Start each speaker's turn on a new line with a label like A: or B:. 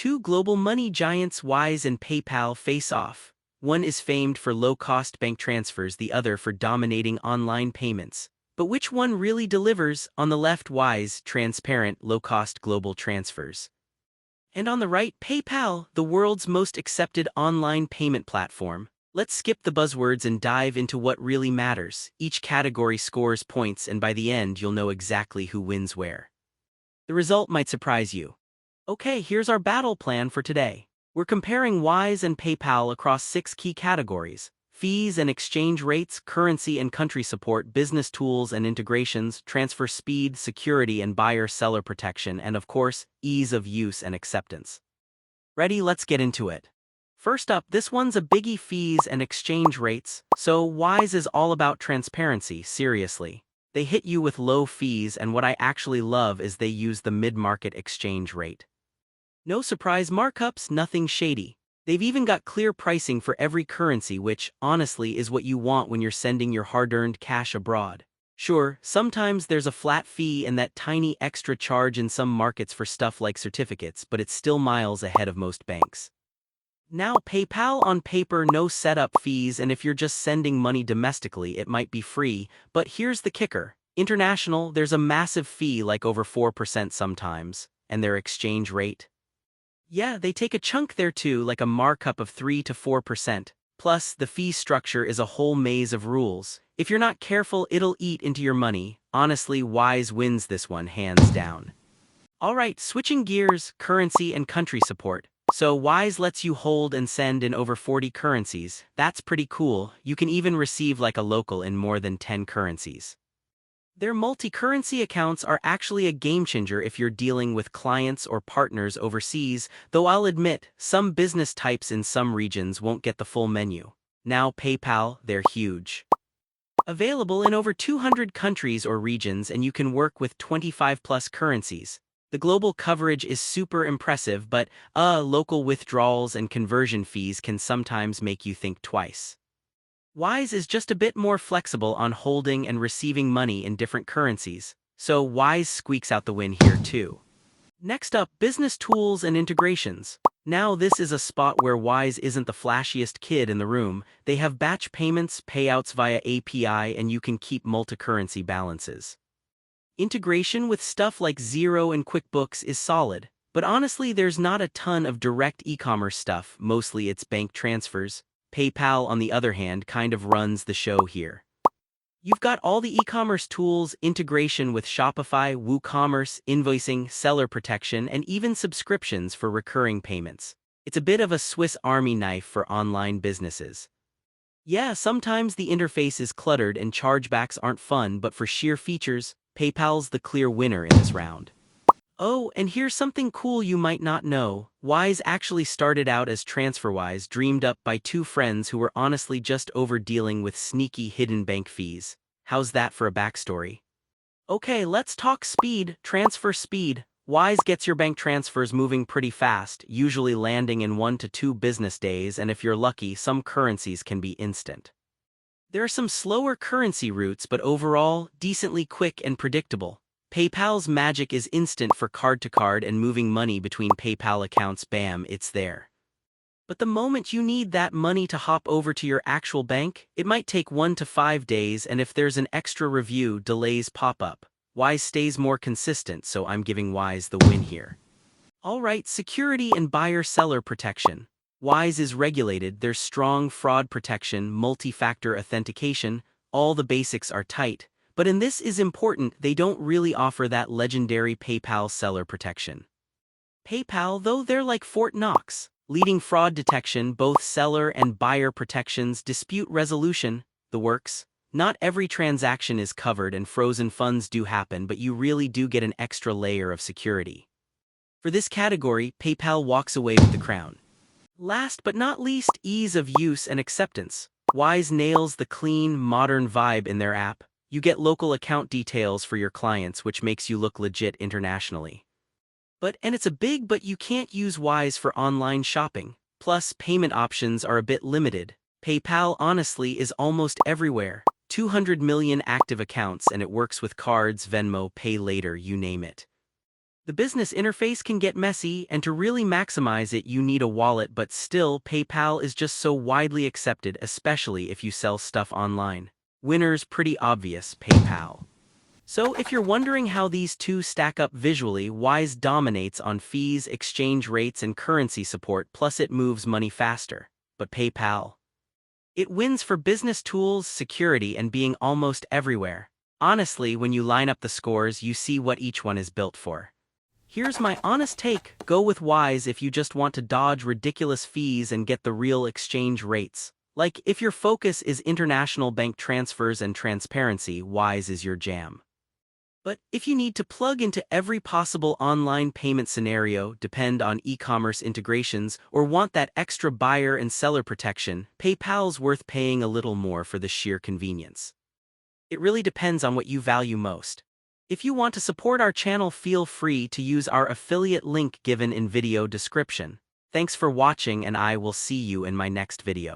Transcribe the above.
A: two global money giants Wise and PayPal face off. One is famed for low-cost bank transfers, the other for dominating online payments. But which one really delivers? On the left, Wise, transparent, low-cost global transfers. And on the right, PayPal, the world's most accepted online payment platform. Let's skip the buzzwords and dive into what really matters. Each category scores points, and by the end, you'll know exactly who wins where. The result might surprise you. Okay, here's our battle plan for today. We're comparing Wise and PayPal across 6 key categories: fees and exchange rates, currency and country support, business tools and integrations, transfer speed, security and buyer-seller protection, and of course, ease of use and acceptance. Ready? Let's get into it. First up, this one's a biggie: fees and exchange rates. So Wise is all about transparency, seriously. They hit you with low fees, and what I actually love is they use the mid-market exchange rate. No surprise markups, nothing shady. They've even got clear pricing for every currency, which, honestly, is what you want when you're sending your hard-earned cash abroad. Sure, sometimes there's a flat fee and that tiny extra charge in some markets for stuff like certificates, but it's still miles ahead of most banks. Now, PayPal, on paper, no setup fees, and if you're just sending money domestically, it might be free, but here's the kicker. International, there's a massive fee, like over 4% sometimes, and their exchange rate? Yeah, they take a chunk there too, like a markup of 3 to 4%. Plus, the fee structure is a whole maze of rules. If you're not careful, it'll eat into your money. Honestly, Wise wins this one, hands down. Alright, switching gears, currency and country support. So Wise lets you hold and send in over 40 currencies. That's pretty cool. You can even receive like a local in more than 10 currencies. Their multi-currency accounts are actually a game-changer if you're dealing with clients or partners overseas, though I'll admit, some business types in some regions won't get the full menu. Now PayPal, they're huge. Available in over 200 countries or regions, and you can work with 25+ currencies. The global coverage is super impressive, but local withdrawals and conversion fees can sometimes make you think twice. Wise is just a bit more flexible on holding and receiving money in different currencies, so Wise squeaks out the win here too. Next up, business tools and integrations. Now this is a spot where Wise isn't the flashiest kid in the room. They have batch payments, payouts via API, and you can keep multi-currency balances. Integration with stuff like Xero and QuickBooks is solid, but honestly there's not a ton of direct e-commerce stuff, mostly it's bank transfers. PayPal, on the other hand, kind of runs the show here. You've got all the e-commerce tools, integration with Shopify, WooCommerce, invoicing, seller protection, and even subscriptions for recurring payments. It's a bit of a Swiss Army knife for online businesses. Yeah, sometimes the interface is cluttered and chargebacks aren't fun, but for sheer features, PayPal's the clear winner in this round. Oh, and here's something cool you might not know. Wise actually started out as TransferWise, dreamed up by 2 friends who were honestly just over dealing with sneaky hidden bank fees. How's that for a backstory? Okay, let's talk speed, transfer speed. Wise gets your bank transfers moving pretty fast, usually landing in 1 to 2 business days, and if you're lucky, some currencies can be instant. There are some slower currency routes, but overall, decently quick and predictable. PayPal's magic is instant for card-to-card and moving money between PayPal accounts. Bam, it's there. But the moment you need that money to hop over to your actual bank, it might take 1 to 5 days, and if there's an extra review, delays pop up. Wise stays more consistent, so I'm giving Wise the win here. Alright, security and buyer-seller protection. Wise is regulated, there's strong fraud protection, multi-factor authentication, all the basics are tight. But in this is important, they don't really offer that legendary PayPal seller protection. PayPal, though, they're like Fort Knox, leading fraud detection, both seller and buyer protections, dispute resolution, the works. Not every transaction is covered and frozen funds do happen, but you really do get an extra layer of security. For this category, PayPal walks away with the crown. Last but not least, ease of use and acceptance. Wise nails the clean, modern vibe in their app. You get local account details for your clients, which makes you look legit internationally. And it's a big but you can't use Wise for online shopping. Plus, payment options are a bit limited. PayPal honestly is almost everywhere. 200 million active accounts, and it works with cards, Venmo, Pay Later, you name it. The business interface can get messy, and to really maximize it, you need a wallet, but still, PayPal is just so widely accepted, especially if you sell stuff online. Winner's pretty obvious, PayPal. So if you're wondering how these two stack up visually, Wise dominates on fees, exchange rates, and currency support, plus it moves money faster. But PayPal, it wins for business tools, security, and being almost everywhere. Honestly, when you line up the scores, you see what each one is built for. Here's my honest take: go with Wise if you just want to dodge ridiculous fees and get the real exchange rates. Like, if your focus is international bank transfers and transparency, Wise is your jam. But if you need to plug into every possible online payment scenario, depend on e-commerce integrations, or want that extra buyer and seller protection, PayPal's worth paying a little more for the sheer convenience. It really depends on what you value most. If you want to support our channel, feel free to use our affiliate link given in video description. Thanks for watching, and I will see you in my next video.